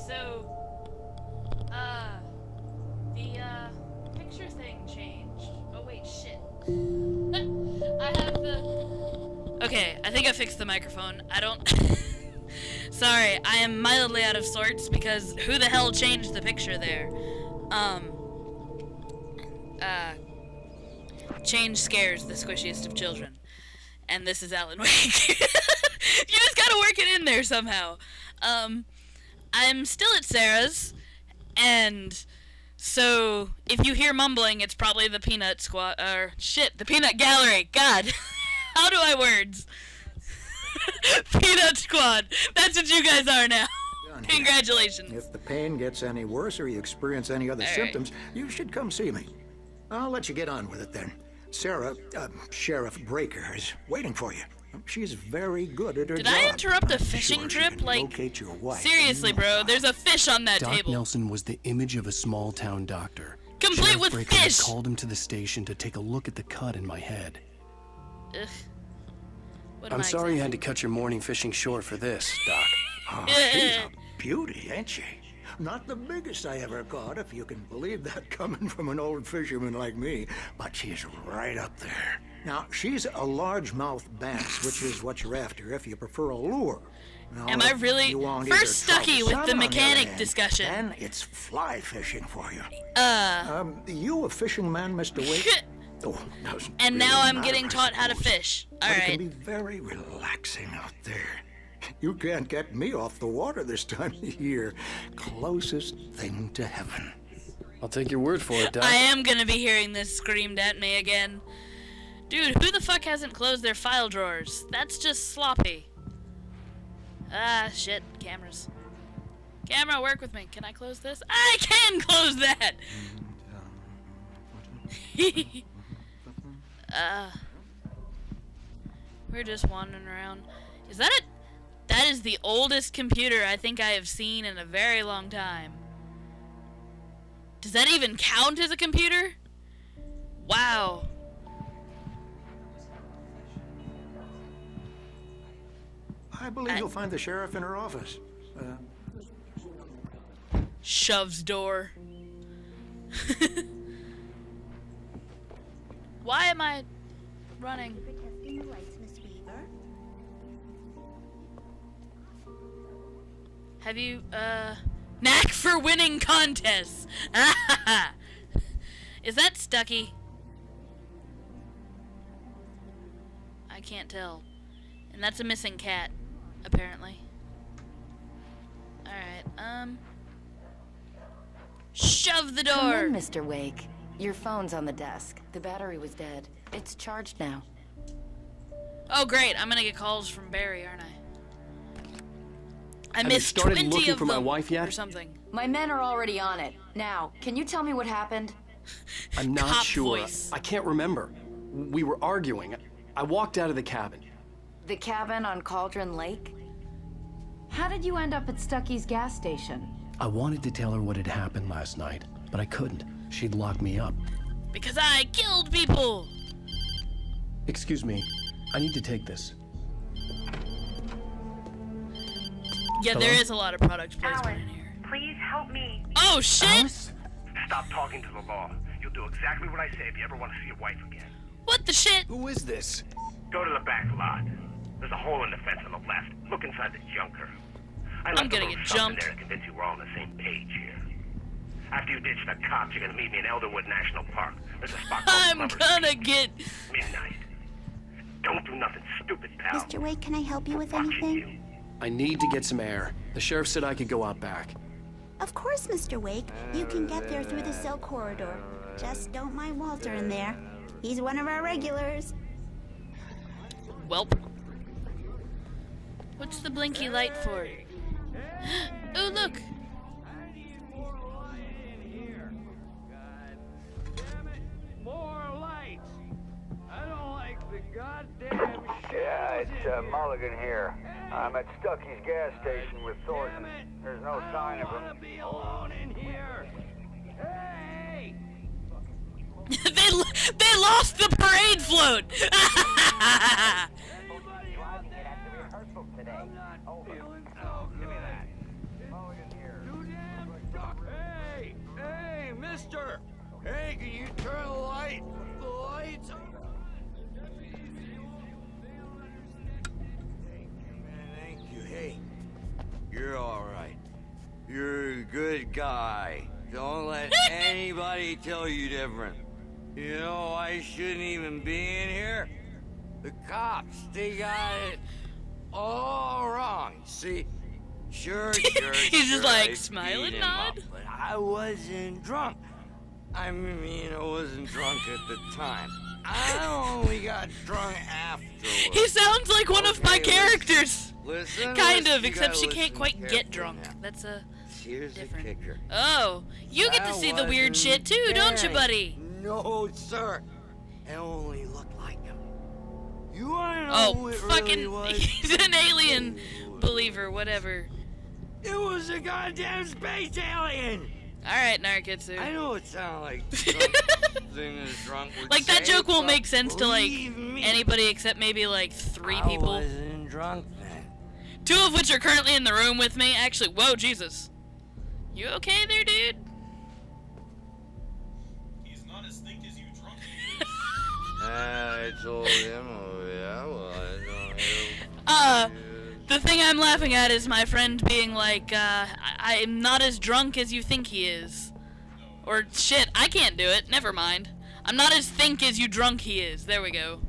So, the, picture thing changed. Oh, wait, shit. I have the... Okay, I think I fixed the microphone. I don't... Sorry, I am mildly out of sorts because who the hell changed the picture there? Change scares the squishiest of children. And this is Alan Wake. You just gotta work it in there somehow. I'm still at Sarah's, and so if you hear mumbling, it's probably the Peanut Squad, or shit, the Peanut Gallery. God, how do I words? Peanut Squad. That's what you guys are now. Congratulations. If the pain gets any worse or you experience any other symptoms, you should come see me. I'll let you get on with it then. Sarah, Sheriff Breaker, is waiting for you. She's very good at her job. Did I interrupt a fishing trip? Like, seriously, bro, there's a fish on that table. Doc Nelson was the image of a small-town doctor. Complete Sheriff with Breaker fish! called him to the station to take a look at the cut in my head. Ugh. I'm sorry you had to cut your morning fishing short for this, Doc. Oh, she's a beauty, ain't she? Not the biggest I ever caught, if you can believe that coming from an old fisherman like me, but she's right up there. Now, she's a largemouth bass, which is what you're after if you prefer a lure. Now, am I really? First Stucky with the mechanic discussion. Then it's fly fishing for you. You a fishing man, Mr. Wake? Oh, and now I'm getting taught how to fish. All right. It can be very relaxing out there. You can't get me off the water this time of year. Closest thing to heaven. I'll take your word for it, Doc. I am gonna be hearing this screamed at me again. Dude, who the fuck hasn't closed their file drawers? That's just sloppy. Ah, shit. Cameras. Camera, work with me. Can I close this? I can close that! We're just wandering around. Is that it? That is the oldest computer I think I have seen in a very long time. Does that even count as a computer? Wow. I believe you'll find the sheriff in her office. Shoves door. Why am I running? Have you, knack for winning contests? Is that Stucky? I can't tell. And that's a missing cat, apparently. Alright, shove the door! Come in, Mr. Wake. Your phone's on the desk. The battery was dead. It's charged now. Oh, great. I'm gonna get calls from Barry, aren't I? I missed 20 of for my them wife yet? or something. My men are already on it. Now, can you tell me what happened? I'm not Cop sure. voice. I can't remember. We were arguing. I walked out of the cabin. The cabin on Cauldron Lake? How did you end up at Stucky's gas station? I wanted to tell her what had happened last night, but I couldn't. She'd locked me up. Because I killed people! Excuse me. I need to take this. Yeah, Hello? there is a lot of product placement Alan, in here. please help me. Oh, shit! Alice? Stop talking to the law. You'll do exactly what I say if you ever want to see your wife again. What the shit? Who is this? Go to the back lot. There's a hole in the fence on the left. Look inside the junker. I left gonna a little get something jumped. there to convince you we're all on the same page here. After you ditch the cops, you're gonna meet me in Elderwood National Park. There's a spot called I'm Lover's gonna Peak. get... Midnight. Don't do nothing stupid, pal. Mr. Wake, can I help you with Watching anything? you. I need to get some air. The sheriff said I could go out back. Of course, Mr. Wake. You can get there through the cell corridor. Just don't mind Walter in there. He's one of our regulars. Welp. What's the blinky light for? Oh, look! More lights! I don't like the goddamn shit. Yeah, it's Mulligan here. I'm at Stucky's gas station with Thornton. There's no sign of I wanna him. be alone in here. Hey! they lost the parade float! Anybody out there? I'm not feeling so good. Mulligan here. Do You're alright. You're a good guy. Don't let anybody tell you different. You know, I shouldn't even be in here. The cops, they got it all wrong. See? Sure, He's just like, I smile and beat him nod. up, but I wasn't drunk. I mean, I wasn't drunk at the time. I only got drunk afterwards. He sounds like one of my characters. Listen, Kind of, you except gotta she can't listen quite get carefully drunk. now. That's a Here's different. the kicker. Oh, you get to see the weird shit too, don't you, buddy? No, sir. It only looked like him. You wanna know Oh, who it fucking, really was? he's an alien believer, whatever. It was a goddamn space alien! Alright, Narkitsu. I know it sounds like something is drunk would Like, that say, joke won't but make sense to, like, believe me, anybody except maybe, like, 3 I people. wasn't drunk then. 2 of which are currently in the room with me. Actually, whoa, Jesus. You okay there, dude? He's not as thick as you drunk. I told him, oh yeah, well, I don't know. The thing I'm laughing at is my friend being like, I'm not as drunk as you think he is. Or, shit, I can't do it. Never mind. I'm not as think as you drunk he is. There we go.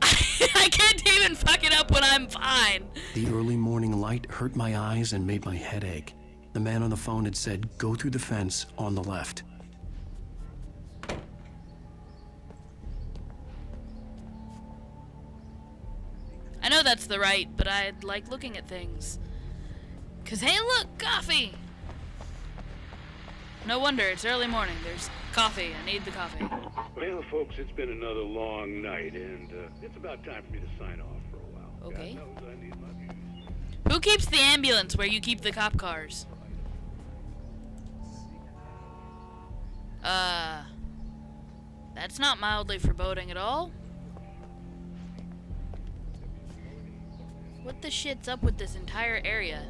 I can't even fuck it up when I'm fine. The early morning light hurt my eyes and made my head ache. The man on the phone had said, go through the fence on the left. I know that's the right, but I like looking at things. 'Cause hey, look, coffee! No wonder, it's early morning. There's coffee. I need the coffee. Well, folks, it's been another long night, and it's about time for me to sign off for a while. Okay. God knows I need my views. Who keeps the ambulance where you keep the cop cars? That's not mildly foreboding at all. What the shit's up with this entire area?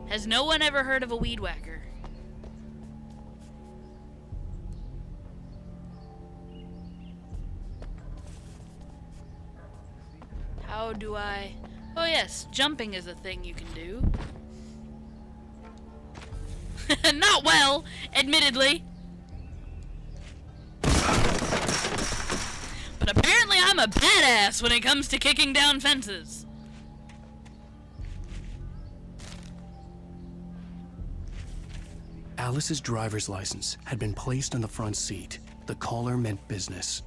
Has no one ever heard of a weed whacker? How do I... Oh yes, jumping is a thing you can do. Not well, admittedly. But apparently I'm a badass when it comes to kicking down fences. Alice's driver's license had been placed on the front seat. The caller meant business.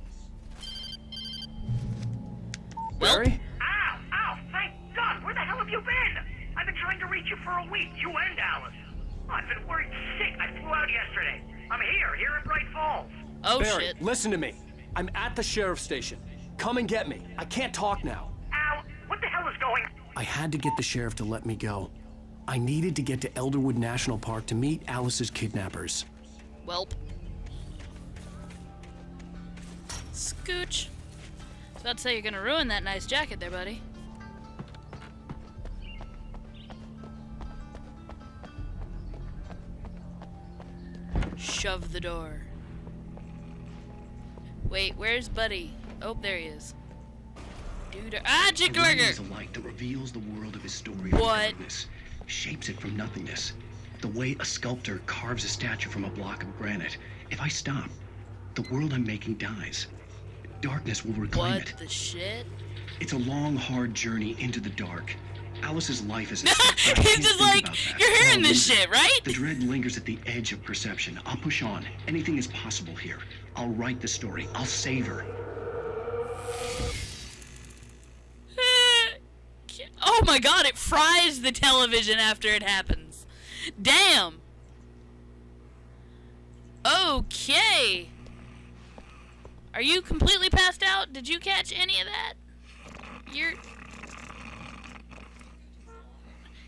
Barry? Ow! Ow! Thank God! Where the hell have you been? I've been trying to reach you for a week, you and Alice. I've been worried sick. I flew out yesterday. I'm here in Bright Falls. Oh, Barry, shit. listen to me. I'm at the sheriff's station. Come and get me. I can't talk now. Ow! What the hell is going... I had to get the sheriff to let me go. I needed to get to Elderwood National Park to meet Alice's kidnappers. Welp. Scooch. I was about to say you're gonna ruin that nice jacket there, buddy. Shove the door. Wait, where's Buddy? Oh, there he is. Dude, ah, The Chickburger! light is a light that reveals the world of his story What? from darkness, shapes it from nothingness. The way a sculptor carves a statue from a block of granite. If I stop, the world I'm making dies. Darkness will reclaim What it. the shit? It's a long, hard journey into the dark. Alice's life is at stake, but I He's can't just think like, about that. you're hearing I'll this lose it. shit, right? The dread lingers at the edge of perception. I'll push on. Anything is possible here. I'll write the story. I'll save her. Oh my god, it fries the television after it happens. Damn. Okay. Are you completely passed out? Did you catch any of that?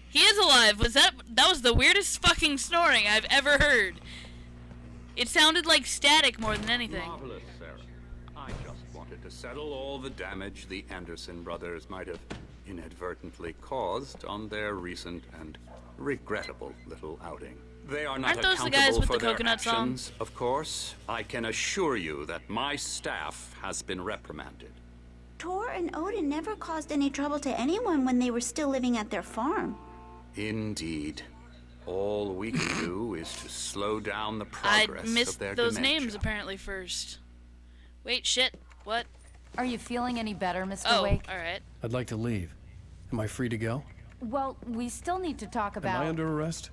He is alive. That was the weirdest fucking snoring I've ever heard. It sounded like static more than anything. Marvelous, Sarah. I just wanted to settle all the damage the Anderson brothers might have inadvertently caused on their recent and regrettable little outing. They are not Aren't those the accountable guys with for the their coconut song? actions, of course. I can assure you that my staff has been reprimanded. Tor and Odin never caused any trouble to anyone when they were still living at their farm. Indeed. All we can do is to slow down the I progress of missed their those dementia. names apparently first. Wait, shit. What? Are you feeling any better, Mr. Oh, Wake? alright. I'd like to leave. Am I free to go? Well, we still need to talk about... Am I under arrest?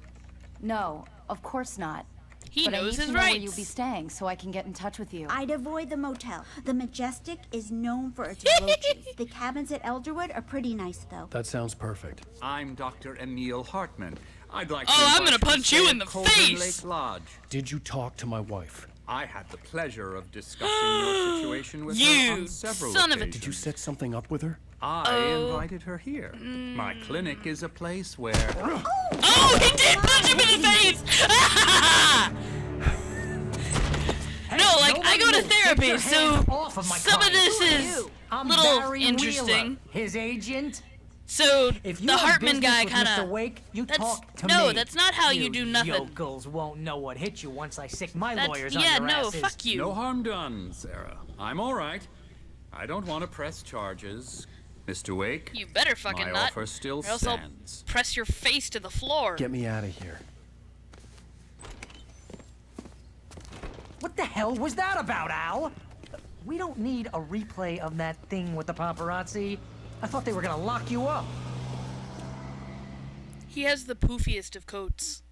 No, of course not. He but knows I need his to know where rights. you'll be staying so I can get in touch with you. I'd avoid the motel. The Majestic is known for its roaches. The cabins at Elderwood are pretty nice, though. That sounds perfect. I'm Dr. Emil Hartman. I'd like to Oh, I'm invite gonna to punch stay you at in the Cauldron face! Lake Lodge. Did you talk to my wife? I had the pleasure of discussing your situation with her You on several son of a- occasions. Did you set something up with her? I invited her here. My clinic is a place where... Oh, he did punch him in the face! No, like, I go to therapy, so some of this is little interesting. His agent. So, If you the have Hartman business guy with kinda... Mr. Wake, you talk to no, me. that's not how you do nothing. Yokels won't know what hit you once I sick my lawyers on yeah, your no, asses. fuck you. No harm done, Sarah. I'm all right. I don't want to press charges. Mr. Wake, You better fucking my not. offer still or else I'll stands. press your face to the floor. Get me out of here. What the hell was that about, Al? We don't need a replay of that thing with the paparazzi. I thought they were gonna lock you up. He has the poofiest of coats.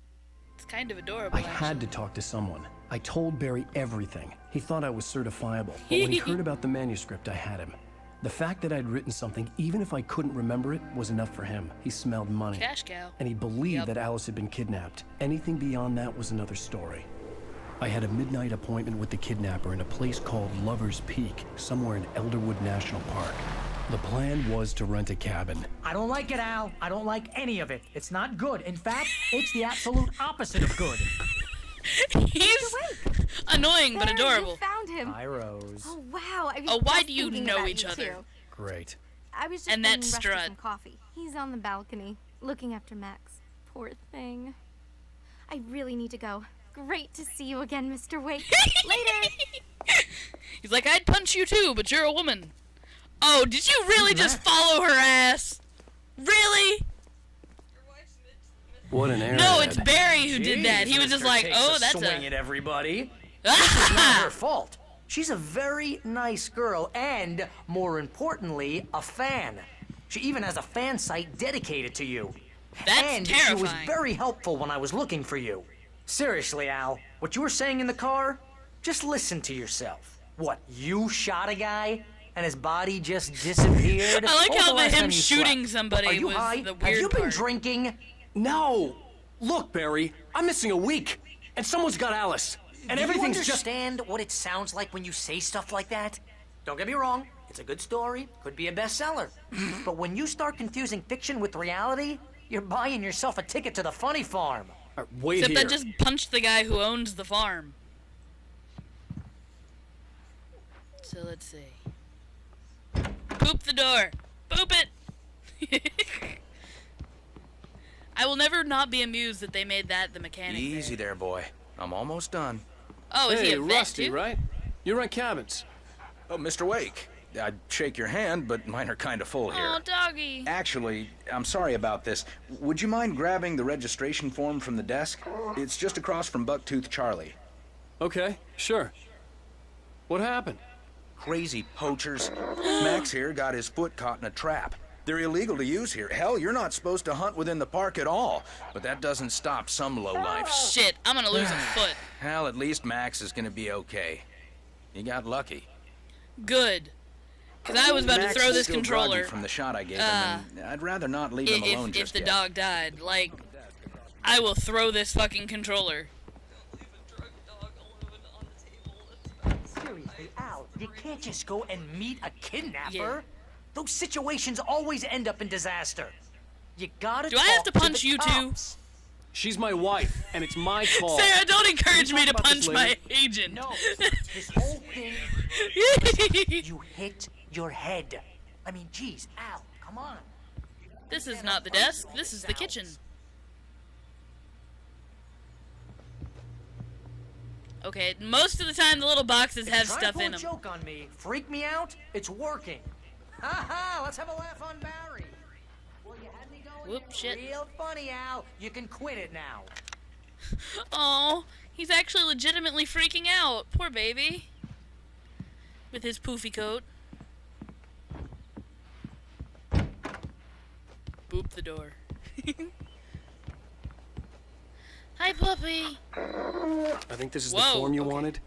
It's kind of adorable, I had to talk to someone. I told Barry everything. He thought I was certifiable. But when he heard about the manuscript, I had him. The fact that I'd written something, even if I couldn't remember it, was enough for him. He smelled money. Cash cow. And he believed that Alice had been kidnapped. Anything beyond that was another story. I had a midnight appointment with the kidnapper in a place called Lover's Peak, somewhere in Elderwood National Park. The plan was to rent a cabin. I don't like it, Al. I don't like any of it. It's not good. In fact, it's the absolute opposite of good. He's annoying but adorable. You found him. Hi, Rose. Oh wow! I was Oh, why just do you thinking know about each you other? too. Great. I was just And getting that Rusty strut. some coffee. He's on the balcony, looking after Max. Poor thing. I really need to go. Great to see you again, Mr. Wake. Later. He's like, I'd punch you too, but you're a woman. Oh, did you really just follow her ass? Really? What an airhead. No, it's Barry who did that. He was just like, oh, that's swing a... at everybody. This is not her fault. She's a very nice girl and, more importantly, a fan. She even has a fan site dedicated to you. That's and terrifying. she was very helpful when I was looking for you. Seriously, Al, what you were saying in the car, just listen to yourself. What, you shot a guy and his body just disappeared? I like When was how the last time him you shooting slept? somebody Are you was high? the Have weird you been part. drinking? No! Look, Barry, I'm missing a week, and someone's got Alice, and Do everything's you just... understand what it sounds like when you say stuff like that? Don't get me wrong, it's a good story, could be a bestseller. But when you start confusing fiction with reality, you're buying yourself a ticket to the funny farm. Wait Except here. I just punched the guy who owns the farm. So let's see. Poop the door. Poop it. I will never not be amused that they made that the mechanic. Easy there, boy. I'm almost done. Oh, is he a vet Rusty, too? right? You rent cabins. Oh, Mr. Wake. I'd shake your hand, but mine are kind of full here. Oh, doggy. Actually, I'm sorry about this. Would you mind grabbing the registration form from the desk? It's just across from Bucktooth Charlie. Okay, sure. What happened? Crazy poachers. Max here got his foot caught in a trap. They're illegal to use here. Hell, you're not supposed to hunt within the park at all. But that doesn't stop some lowlifes. Shit, I'm gonna lose a foot. Hell, at least Max is gonna be okay. You got lucky. Good. Because I was about Max to throw is this still controller. groggy from the shot I gave him, and I'd rather not leave him alone If just the yet. dog died. Like, I will throw this fucking controller. Seriously, Al, you can't just go and meet a kidnapper. Yeah. Those situations always end up in disaster. You gotta Do I have talk to punch the you cops. She's my wife, and it's my call. Sarah, don't encourage me to talk about this punch my later. agent. No, this whole thing. You hit your head. I mean, geez, Al, come on. This is not the desk. This is the kitchen. Okay, most of the time the little boxes have Try to stuff pull in a them. joke on me, freak me out. It's working. Ha ha! Let's have a laugh on Barry. Well, you had me going Whoop, shit. Real funny, Al. You can quit it now. Oh, he's actually legitimately freaking out. Poor baby. With his poofy coat. Boop the door. Hi, puppy. I think this is the Whoa, form you okay. wanted.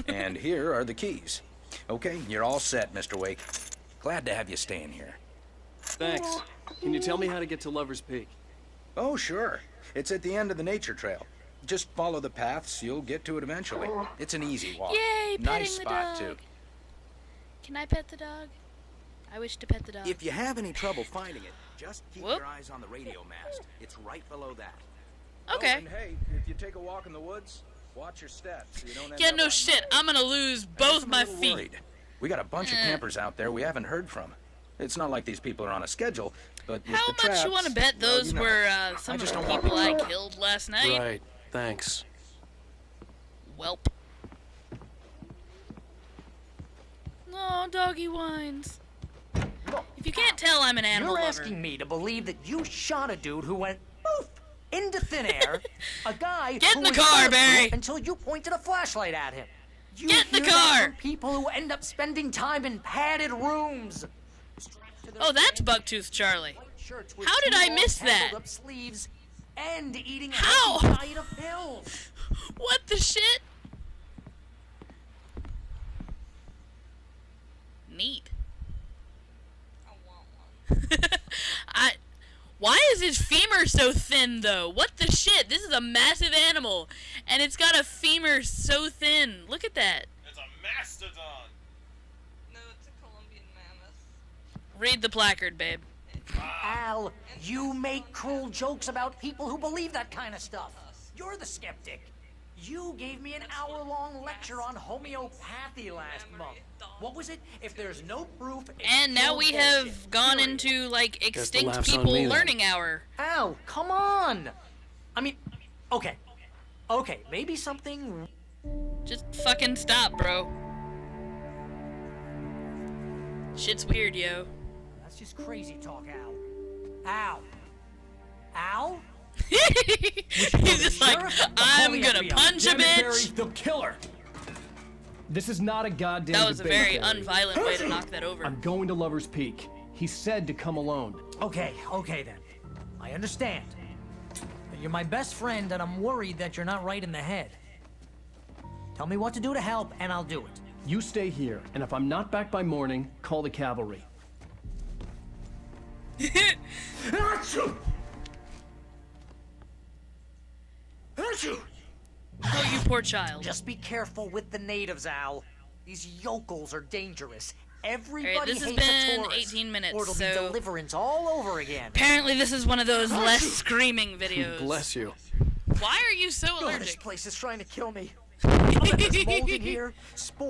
And here are the keys. Okay, you're all set, Mr. Wake. Glad to have you staying here. Thanks. Can you tell me how to get to Lover's Peak? Oh, sure. It's at the end of the nature trail. Just follow the paths, you'll get to it eventually. It's an easy walk. Yay, petting Nice the spot, dog. too. Can I pet the dog? I wish to pet the dog. If you have any trouble finding it, just keep Whoop. your eyes on the radio mast. It's right below that. Okay. Oh, and hey, if you take a walk in the woods, watch your steps so you don't end Yeah, up no on shit. mud. I'm gonna lose both my feet. Worried. We got a bunch of campers out there we haven't heard from. It's not like these people are on a schedule, but with How the much traps, you want to bet well, those you know, were some I of just the don't want people I people- killed last night? Right. Thanks. Welp. No, doggy whines. If you can't tell, I'm an animal You're lover. asking me to believe that you shot a dude who went poof into thin air. A guy Get who in the was car, bulletproof Barry. until you pointed a flashlight at him. You Get in the hear that car. from people who end up spending time in padded rooms. Oh, that's Bucktooth Charlie. Shirts with How did two I long miss that? tangled up sleeves and eating a How? healthy diet of pills. What the shit? Neat. Why is his femur so thin, though? What the shit? This is a massive animal, and it's got a femur so thin. Look at that. It's a mastodon. No, it's a Colombian mammoth. Read the placard, babe. Al, you make cruel jokes about people who believe that kind of stuff. You're the skeptic. You gave me an hour-long lecture on homeopathy last month. What was it? If there's no proof, it's And now pure we bullshit. have gone Period. into, like, the extinct laugh's on people me, then. learning hour. Al, come on. I mean, okay. Okay, maybe something... Just fucking stop, bro. Shit's weird, yo. That's just crazy talk, Al. Al? Al? He's just like, I'm gonna punch a bitch. They'll kill her. This is not a goddamn That was a debate, very Barry. unviolent way to knock that over. I'm going to Lover's Peak. He said to come alone. Okay then. I understand. You're my best friend, and I'm worried that you're not right in the head. Tell me what to do to help, and I'll do it. You stay here, and if I'm not back by morning, call the cavalry. Achoo! Achoo! Oh, you poor child. Just be careful with the natives, Al. These yokels are dangerous. Everybody Alright, this has hates a been tourist, 18 minutes, or it'll be so- deliverance all over again. Apparently this is one of those less screaming videos. Bless you. Why are you so Oh, this allergic? place is trying to kill me. There's mold in here.